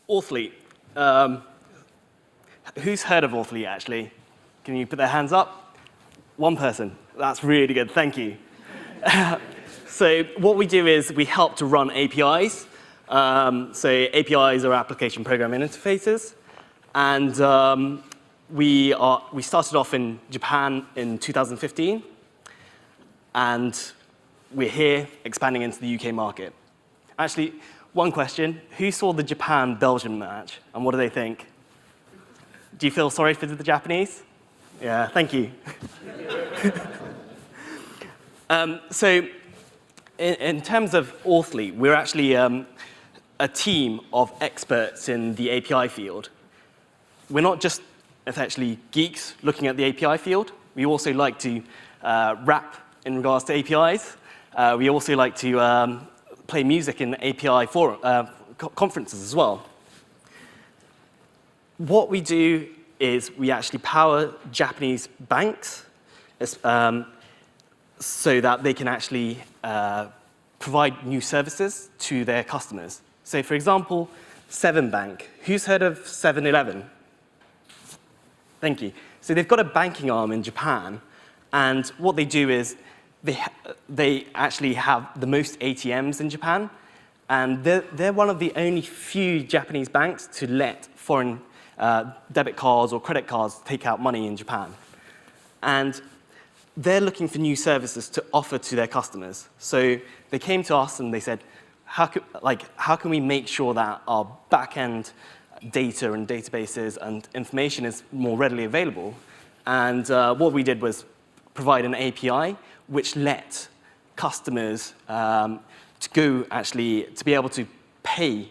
Authlete. Who's heard of Authlete, actually? Can you put their hands up? One person. That's really good. Thank you. So what we do is we help to run APIs. So APIs are application programming interfaces. And we started off in Japan in 2015. And we're here expanding into the UK market. Actually, one question. Who saw the Japan-Belgium match? And what do they think? Do you feel sorry for the Japanese? Yeah, thank you. So in terms of Authlete, we're actually a team of experts in the API field. We're not just essentially geeks looking at the API field. We also like to rap in regards to APIs. We also like to play music in API conferences as well. What we do is we actually power Japanese banks so that they can actually provide new services to their customers. So for example, 7bank. Who's heard of 7-Eleven? Thank you. So they've got a banking arm in Japan, and what they do is they actually have the most ATMs in Japan, and they're one of the only few Japanese banks to let foreign debit cards or credit cards take out money in Japan. And they're looking for new services to offer to their customers. So they came to us and they said, how can we make sure that our back-end data and databases and information is more readily available? And what we did was provide an API which let customers to be able to pay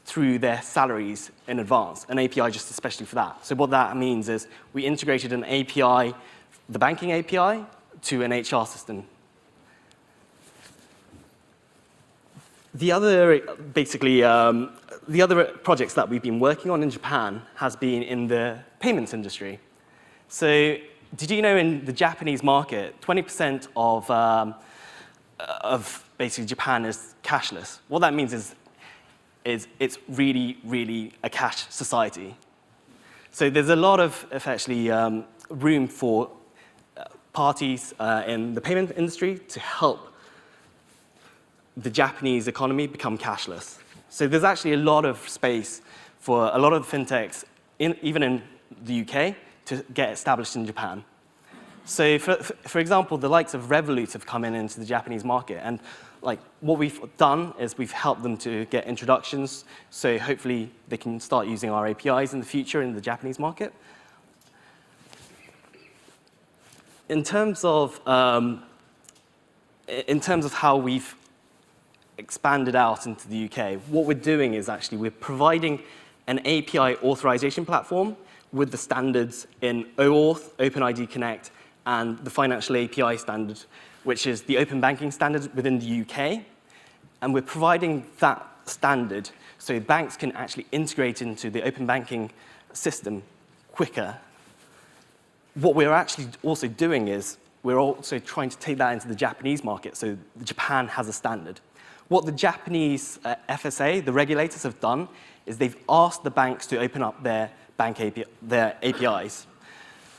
through their salaries in advance, an API just especially for that. So what that means is we integrated an API, the banking API, to an HR system. The other projects that we've been working on in Japan has been in the payments industry. So did you know in the Japanese market, 20% of basically Japan is cashless? What that means is it's really, really a cash society. So there's a lot of actually room for parties in the payment industry to help the Japanese economy become cashless. So there's actually a lot of space for a lot of fintechs, even in the UK, to get established in Japan. So for example, the likes of Revolut have come into the Japanese market, and what we've done is we've helped them to get introductions, so hopefully they can start using our APIs in the future in the Japanese market. In terms of how we've expanded out into the UK, what we're doing is actually we're providing an API authorization platform with the standards in OAuth, OpenID Connect, and the financial API standard, which is the open banking standard within the UK. And we're providing that standard so banks can actually integrate into the open banking system quicker. What we're actually also doing is we're also trying to take that into the Japanese market, so Japan has a standard. What the Japanese FSA, the regulators, have done is they've asked the banks to open up their APIs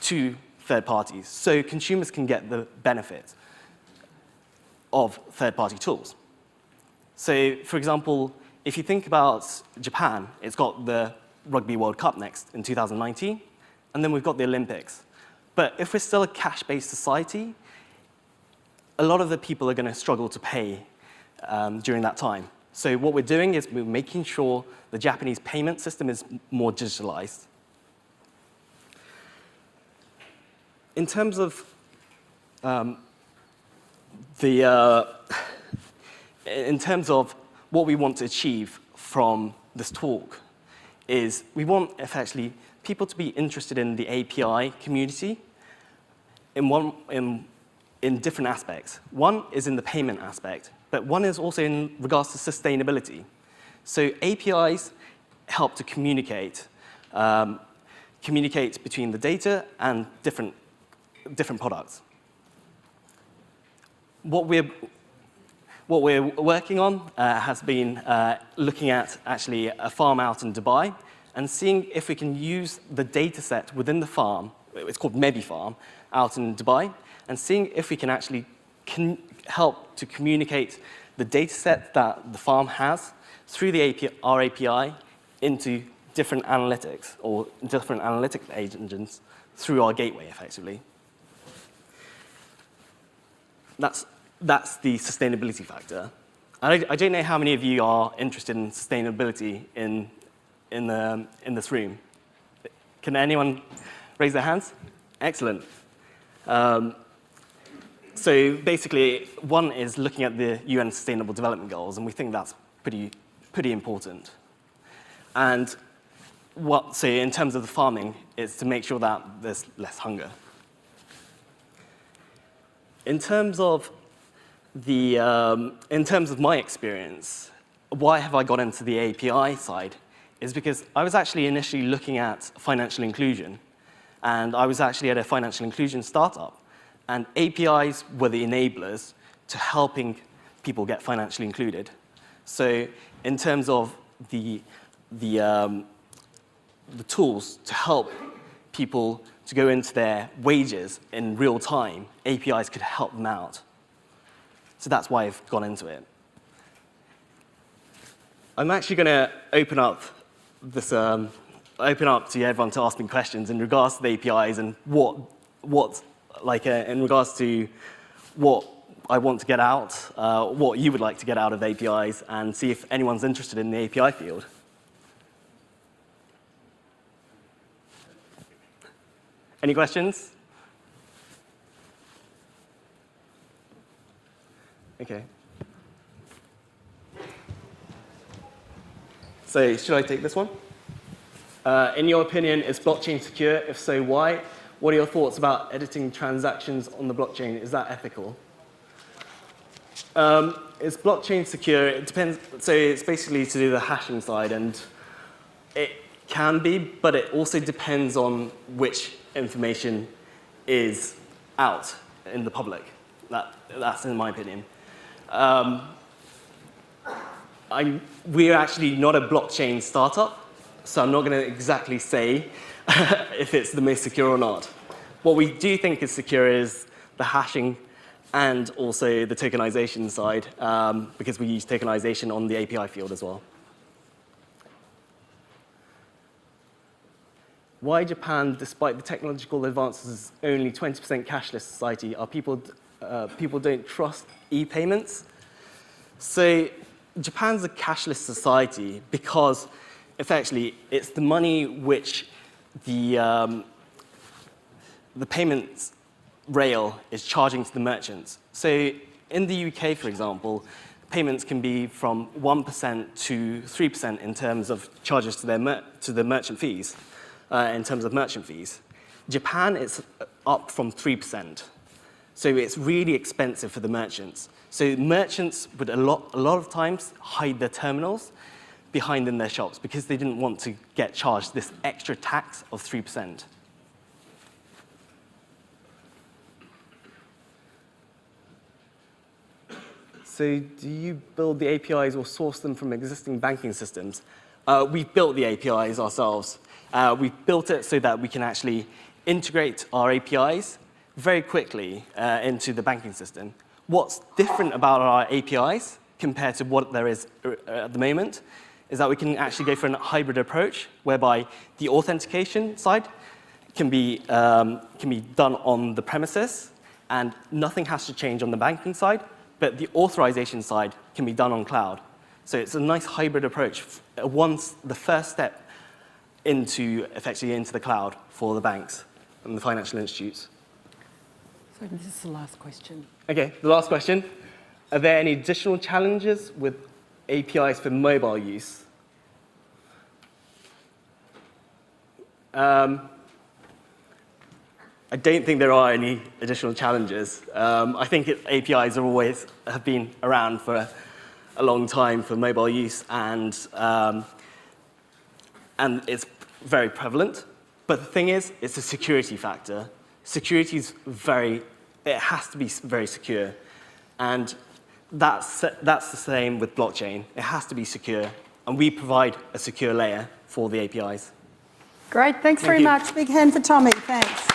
to third parties, so consumers can get the benefit of third-party tools. So, for example, if you think about Japan, it's got the Rugby World Cup next in 2019, and then we've got the Olympics. But if we're still a cash-based society, a lot of the people are going to struggle to pay during that time. So what we're doing is we're making sure the Japanese payment system is more digitalized. In terms of what we want to achieve from this talk is we want effectively people to be interested in the API community in different aspects. One is in the payment aspect, but one is also in regards to sustainability. So APIs help to communicate between the data and different products. What What we're working on has been looking at actually a farm out in Dubai and seeing if we can use the data set within the farm, it's called Maybe Farm, out in Dubai, and seeing if we can actually help to communicate the data set that the farm has through our API into different analytics or different analytic engines through our gateway, effectively. That's the sustainability factor. I don't know how many of you are interested in sustainability in this room. Can anyone raise their hands? Excellent. So basically, one is looking at the UN Sustainable Development Goals, and we think that's pretty important. And so in terms of the farming, it's to make sure that there's less hunger. In terms of my experience, why have I got into the API side is because I was actually initially looking at financial inclusion, and I was actually at a financial inclusion startup, and APIs were the enablers to helping people get financially included. So in terms of the tools to help people to go into their wages in real time, APIs could help them out. So that's why I've gone into it. I'm actually going to open up to everyone to ask me questions in regards to the APIs and in regards to what I want to get out, what you would like to get out of APIs, and see if anyone's interested in the API field. Any questions? Okay. So should I take this one? In your opinion, is blockchain secure? If so, why? What are your thoughts about editing transactions on the blockchain? Is that ethical? Is blockchain secure? It depends. So it's basically to do the hashing side, and it can be, but it also depends on which information is out in the public. That's in my opinion. We're actually not a blockchain startup, so I'm not going to exactly say if it's the most secure or not. What we do think is secure is the hashing and also the tokenization side, because we use tokenization on the API field as well. Why Japan, despite the technological advances, is only 20% cashless society? Are people don't trust e-payments? So Japan's a cashless society because, effectively, it's the money which the payments rail is charging to the merchants. So in the UK, for example, payments can be from 1% to 3% in terms of charges to the merchant fees. In terms of merchant fees. Japan, it's up from 3%. So it's really expensive for the merchants. So merchants would a lot of times hide their terminals behind in their shops because they didn't want to get charged this extra tax of 3%. So do you build the APIs or source them from existing banking systems? We've built the APIs ourselves. We've built it so that we can actually integrate our APIs very quickly into the banking system. What's different about our APIs compared to what there is at the moment is that we can actually go for a hybrid approach whereby the authentication side can be done on the premises and nothing has to change on the banking side, but the authorization side can be done on cloud. So it's a nice hybrid approach. Once the first step effectively into the cloud for the banks and the financial institutes. So this is the last question. Okay, the last question. Are there any additional challenges with APIs for mobile use? I don't think there are any additional challenges. I think APIs have been around for a long time for mobile use, and it's very prevalent. But the thing is, it's a security factor. Security is it has to be very secure. And that's the same with blockchain. It has to be secure, and we provide a secure layer for the APIs. Great, thanks very you. much. Big hand for Tommy, thanks.